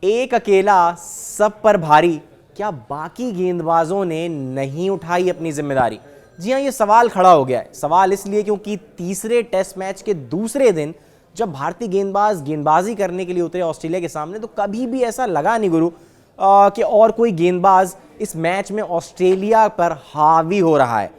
एक अकेला सब पर भारी, क्या बाकी गेंदबाजों ने नहीं उठाई अपनी जिम्मेदारी? जी हाँ, ये सवाल खड़ा हो गया है। सवाल इसलिए क्योंकि तीसरे टेस्ट मैच के दूसरे दिन जब भारतीय गेंदबाज गेंदबाजी करने के लिए उतरे ऑस्ट्रेलिया के सामने, तो कभी भी ऐसा लगा नहीं गुरु कि और कोई गेंदबाज इस मैच में ऑस्ट्रेलिया पर हावी हो रहा है।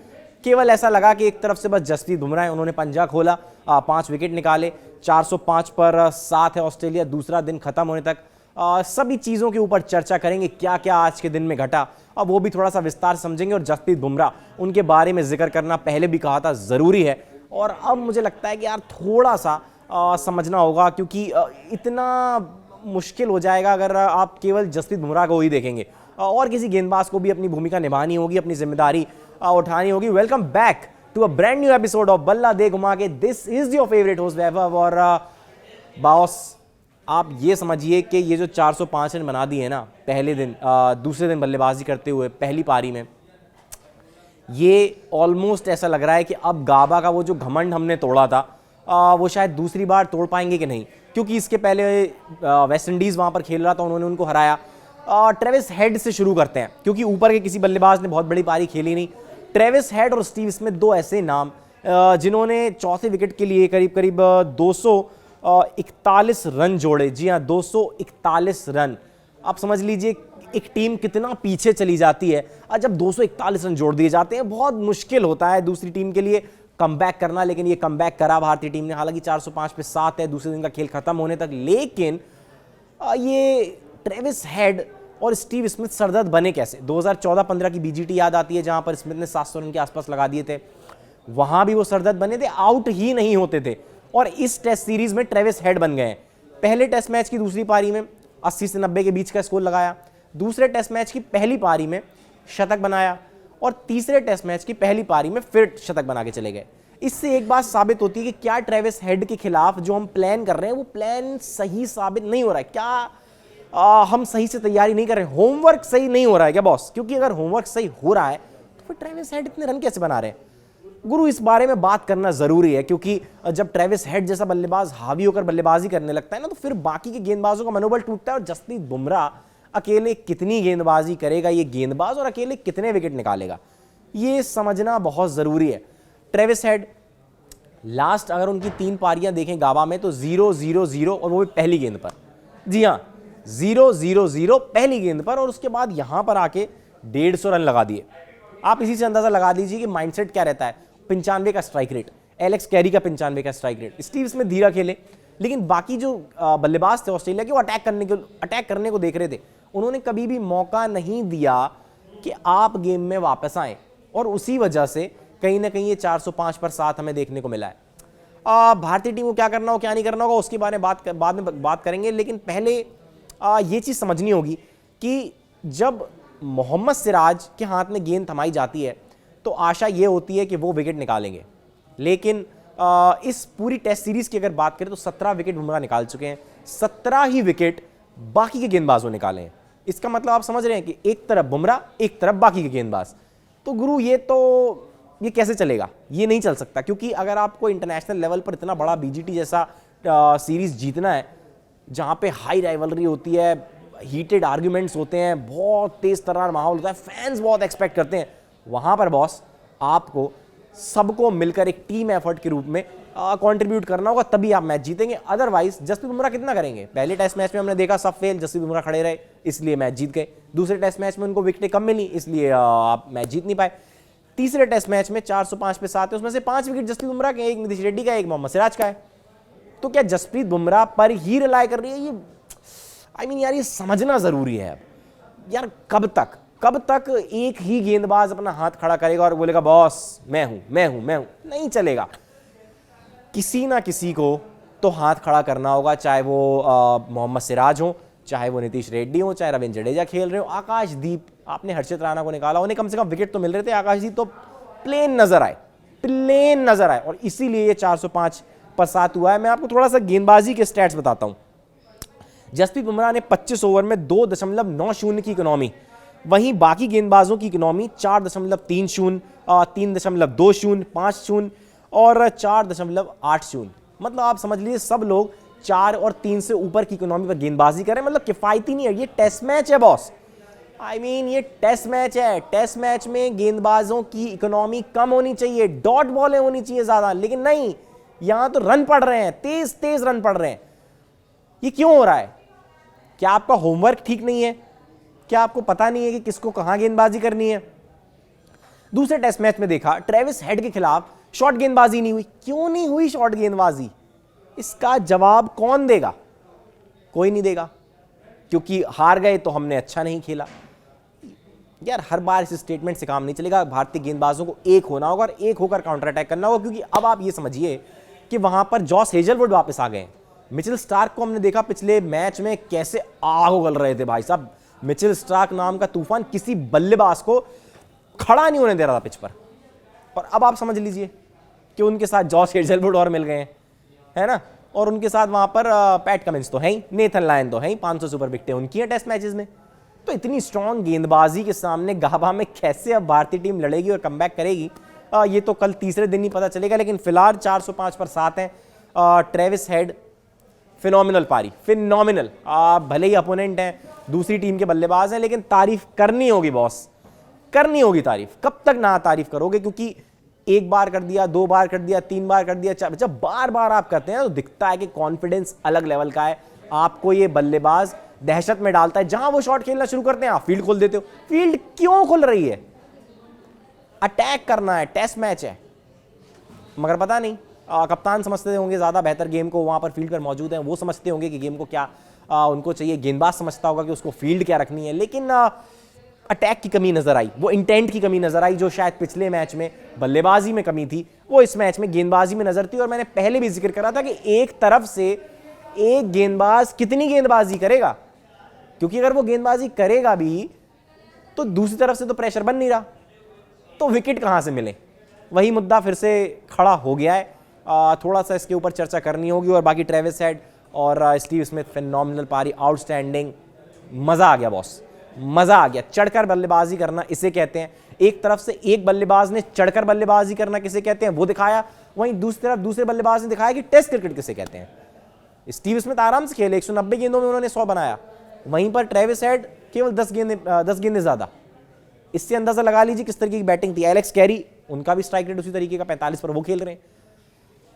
केवल ऐसा लगा कि एक तरफ से बस जसप्रीत बुमराह है, उन्होंने पंजा खोला, 5 विकेट निकाले, 405 पर 7 है ऑस्ट्रेलिया दूसरा दिन खत्म होने तक। सभी चीज़ों के ऊपर चर्चा करेंगे, क्या क्या आज के दिन में घटा, अब वो भी थोड़ा सा विस्तार समझेंगे। और जसप्रीत बुमराह उनके बारे में जिक्र करना पहले भी कहा था ज़रूरी है, और अब मुझे लगता है कि यार थोड़ा सा समझना होगा, क्योंकि इतना मुश्किल हो जाएगा अगर आप केवल जसप्रीत बुमराह को ही देखेंगे। और किसी गेंदबाज को भी अपनी भूमिका निभानी होगी, अपनी जिम्मेदारी उठानी होगी। Welcome back to a brand new episode of Balla De Ghuma Ke. This is your favourite host Vaibhav. और बॉस, आप ये समझिए कि ये जो 405 रन बना दिए ना पहले दिन, दूसरे दिन बल्लेबाजी करते हुए पहली पारी में, ये ऑलमोस्ट ऐसा लग रहा है कि अब गाबा का वो जो घमंड हमने तोड़ा था, वो शायद दूसरी बार तोड़ पाएंगे कि नहीं, क्योंकि इसके पहले वेस्ट इंडीज़ वहाँ पर खेल रहा था, उन्होंने उनको हराया। ट्रेविस हेड से शुरू करते हैं, क्योंकि ऊपर के किसी बल्लेबाज ने बहुत बड़ी पारी खेली नहीं। ट्रेविस हेड और स्टीव स्मिथ दो ऐसे नाम जिन्होंने चौथे विकेट के लिए करीब करीब 241 रन जोड़े। जी हाँ, 241 रन। आप समझ लीजिए एक टीम कितना पीछे चली जाती है, और जब 241 रन जोड़ दिए जाते हैं बहुत मुश्किल होता है दूसरी टीम के लिए कमबैक करना। लेकिन ये कमबैक करा भारतीय टीम ने, हालांकि 405 पे 7 है दूसरे दिन का खेल खत्म होने तक। लेकिन ये ट्रेविस हेड और स्टीव स्मिथ सरदर्द बने कैसे? 2014-15 की बीजीटी याद आती है, जहां पर स्मिथ ने 700 रन के आसपास लगा दिए थे। वहां भी वो सरदर्द बने थे, आउट ही नहीं होते थे। और इस टेस्ट सीरीज में ट्रेविस हेड बन गए। पहले टेस्ट मैच की दूसरी पारी में 80 से 90 के बीच का स्कोर लगाया, दूसरे टेस्ट मैच की पहली पारी में शतक बनाया, और तीसरे टेस्ट मैच की पहली पारी में फिर शतक बना के चले गए। इससे एक बात साबित होती है कि क्या ट्रेविस हेड के खिलाफ जो हम प्लान कर रहे हैं वो प्लान सही साबित नहीं हो रहा है। क्या हम सही से तैयारी नहीं कर रहे हैं? होमवर्क सही नहीं हो रहा है क्या बॉस? क्योंकि अगर होमवर्क सही हो रहा है तो फिर ट्रेविस हेड इतने रन कैसे बना रहे हैं? गुरु, इस बारे में बात करना जरूरी है, क्योंकि जब ट्रेविस हेड जैसा बल्लेबाज हावी होकर बल्लेबाजी करने लगता है ना, तो फिर बाकी के गेंदबाजों का मनोबल टूटता है। और जसप्रीत बुमराह अकेले कितनी गेंदबाजी करेगा ये गेंदबाज, और अकेले कितने विकेट निकालेगा, ये समझना बहुत जरूरी है। ट्रेविस हेड लास्ट अगर उनकी 3 पारियां देखें गाबा में, तो 0-0-0, और वो भी पहली गेंद पर। जी हाँ, 0-0-0 पहली गेंद पर, और उसके बाद यहां पर आके 150 रन लगा दिए। आप इसी से अंदाजा लगा लीजिए कि माइंडसेट क्या रहता है। 95 का स्ट्राइक रेट, एलेक्स कैरी का 95 का स्ट्राइक रेट। स्टीव स्मिथ धीरा खेले, लेकिन बाकी जो बल्लेबाज थे ऑस्ट्रेलिया के, वो अटैक करने को देख रहे थे। उन्होंने कभी भी मौका नहीं दिया कि आप गेम में वापस आए, और उसी वजह से कहीं ना कहीं ये 405 पर 7 हमें देखने को मिला है। भारतीय टीम को क्या करना हो क्या नहीं करना होगा उसके बारे में बाद में बात करेंगे। लेकिन पहले ये चीज़ समझनी होगी कि जब मोहम्मद सिराज के हाथ में गेंद थमाई जाती है तो आशा ये होती है कि वो विकेट निकालेंगे। लेकिन इस पूरी टेस्ट सीरीज की अगर बात करें तो 17 विकेट बुमराह निकाल चुके हैं, 17 ही विकेट बाकी के गेंदबाजों ने निकाले हैं। इसका मतलब आप समझ रहे हैं कि एक तरफ बुमराह, एक तरफ बाकी के गेंदबाज। तो गुरु, ये कैसे चलेगा? ये नहीं चल सकता, क्योंकि अगर आपको इंटरनेशनल लेवल पर इतना बड़ा बीजीटी जैसा सीरीज जीतना है, जहां पे हाई राइवलरी होती है, हीटेड आर्ग्यूमेंट्स होते हैं, बहुत तेज तर्रार माहौल होता है, फैंस बहुत एक्सपेक्ट करते हैं, वहां पर बॉस आपको सबको मिलकर एक टीम एफर्ट के रूप में कंट्रीब्यूट करना होगा, तभी आप मैच जीतेंगे। अदरवाइज जसप्रीत बुमराह कितना करेंगे? पहले टेस्ट मैच में हमने देखा सब फेल, जसप्रीत बुमराह खड़े रहे इसलिए मैच जीत गए। दूसरे टेस्ट मैच में उनको विकेटें कम मिली, इसलिए आप मैच जीत नहीं पाए। तीसरे टेस्ट मैच में 405 पे 7 है, उसमें से 5 विकेट जसप्रीत बुमराह के, एक नीतीश रेड्डी का, एक मोहम्मद सिराज का है। तो क्या जसप्रीत बुमराह पर ही रिलाय कर रही है? ये यार ये समझना जरूरी है। अब यार कब तक एक ही गेंदबाज अपना हाथ खड़ा करेगा और बोलेगा बॉस मैं हूं? नहीं चलेगा। किसी ना किसी को तो हाथ खड़ा करना होगा, चाहे वो मोहम्मद सिराज हो, चाहे वो नीतीश रेड्डी हो, चाहे रविंद्र जडेजा खेल रहे हो, आकाशदीप, आपने हर्षित राणा को निकाला, उन्हें कम से कम विकेट तो मिल रहे थे। आकाशदीप तो प्लेन नजर आए, और इसीलिए ये 405 पर 7 हुआ है। मैं आपको थोड़ा सा गेंदबाजी के स्टैट्स बताता हूं। जसप्रीत बुमराह ने 25 ओवर में 2.90 की इकोनॉमी, वहीं बाकी गेंदबाजों की इकोनॉमी 4.30, 3.20, 5 और 4.80। मतलब आप समझ लीजिए सब लोग 4 और 3 से ऊपर की इकोनॉमी पर गेंदबाजी करें, मतलब किफायती नहीं है। ये टेस्ट मैच है बॉस, ये टेस्ट मैच है। टेस्ट मैच में गेंदबाजों की इकोनॉमी कम होनी चाहिए, डॉट बॉलें होनी चाहिए ज्यादा, लेकिन नहीं, यहां तो रन पड़ रहे हैं, तेज तेज रन पड़ रहे हैं। ये क्यों हो रहा है? क्या आपका होमवर्क ठीक नहीं है? क्या आपको पता नहीं है कि किसको कहां गेंदबाजी करनी है? दूसरे टेस्ट मैच में देखा, ट्रेविस हेड के खिलाफ शॉर्ट गेंदबाजी नहीं हुई। क्यों नहीं हुई शॉर्ट गेंदबाजी? इसका जवाब कौन देगा? कोई नहीं देगा, क्योंकि हार गए तो हमने अच्छा नहीं खेला। यार हर बार इस स्टेटमेंट से काम नहीं चलेगा। भारतीय गेंदबाजों को एक होना होगा और एक होकर काउंटर अटैक करना होगा, क्योंकि अब आप ये समझिए कि वहां पर जॉस हेजलवुड वापस आ गए। मिचेल स्टार्क को हमने देखा पिछले मैच में कैसे आग उगल रहे थे भाई साहब। मिचेल स्टार्क नाम का तूफान किसी बल्लेबाज को खड़ा नहीं होने दे रहा था पिच पर, और अब आप समझ लीजिए कि उनके साथ जॉस हेजलवुड और मिल गए हैं, है ना। और उनके साथ वहां पर पैट कमिंस तो है ही, नेथन लायन तो है ही, 500 सुपर विकेटें उनकी हैं टेस्ट मैचेस में। तो इतनी स्ट्रॉन्ग गेंदबाजी के सामने गाबा में कैसे अब भारतीय टीम लड़ेगी और कमबैक करेगी, ये तो कल तीसरे दिन ही पता चलेगा। लेकिन फिलहाल 405 पर 7 हैं। ट्रेविस हेड फिनोमिनल पारी, फिनोमिनल। भले ही अपोनेंट हैं, दूसरी टीम के बल्लेबाज हैं, लेकिन तारीफ करनी होगी बॉस, करनी होगी तारीफ। कब तक ना तारीफ करोगे? क्योंकि एक बार कर दिया, 2 बार कर दिया, 3 बार कर दिया, जब बार बार आप करते हैं तो दिखता है कि कॉन्फिडेंस अलग लेवल का है। आपको ये बल्लेबाज दहशत में डालता है। जहां वो शॉट खेलना शुरू करते हैं आप फील्ड खोल देते हो। फील्ड क्यों खुल रही है? अटैक करना है, टेस्ट मैच है। मगर पता नहीं, कप्तान समझते होंगे ज्यादा बेहतर गेम को, वहां पर फील्ड पर मौजूद है, वो समझते होंगे कि गेम को क्या उनको चाहिए। गेंदबाज समझता होगा कि उसको फील्ड क्या रखनी है। लेकिन अटैक की कमी नजर आई, वो इंटेंट की कमी नजर आई, जो शायद पिछले मैच में बल्लेबाजी में कमी थी, वो इस मैच में गेंदबाजी में नजर थी। और मैंने पहले भी जिक्र करा था कि एक तरफ से एक गेंदबाज कितनी गेंदबाजी करेगा, क्योंकि अगर वो गेंदबाजी करेगा भी तो दूसरी तरफ से तो प्रेशर बन नहीं रहा, तो विकेट कहां से मिले? वही मुद्दा फिर से खड़ा हो गया है। थोड़ा सा इसके ऊपर चर्चा करनी होगी। और बाकी ट्रेविस हेड और स्टीव स्मिथ फिनोमिनल पारी, आउटस्टैंडिंग। मजा आ गया बॉस, मजा आ गया। चढ़कर बल्लेबाजी करना इसे कहते हैं। एक तरफ से एक बल्लेबाज ने चढ़कर बल्लेबाजी करना किसे कहते हैं वो दिखाया, वहीं दूसरी तरफ दूसरे बल्लेबाज ने दिखाया कि टेस्ट क्रिकेट किसे कहते हैं। स्टीव स्मिथ आराम से खेले, 190 गेंदों में उन्होंने 100 बनाया। वहीं पर ट्रेविस हेड केवल 10 गेंदें ज्यादा। इससे अंदाजा लगा लीजिए किस तरीके की बैटिंग थी। एलेक्स कैरी, उनका भी स्ट्राइक रेट उसी तरीके का 45 पर वो खेल रहे हैं।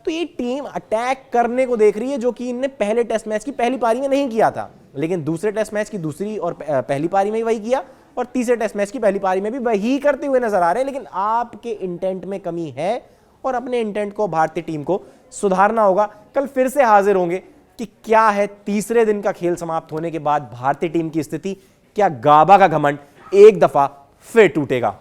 तो ये टीम अटैक करने को देख रही है, जो कि इनने पहले टेस्ट मैच की पहली पारी में नहीं किया था, लेकिन दूसरे टेस्ट मैच की दूसरी और पहली पारी में ही वही किया, और तीसरे टेस्ट मैच की पहली पारी में भी वही करते हुए नजर आ रहे हैं। लेकिन आपके इंटेंट में कमी है और अपने इंटेंट को भारतीय टीम को सुधारना होगा। कल फिर से हाजिर होंगे कि क्या है तीसरे दिन का खेल समाप्त होने के बाद भारतीय टीम की स्थिति। क्या गाबा का घमंड एक दफा फिर टूटेगा?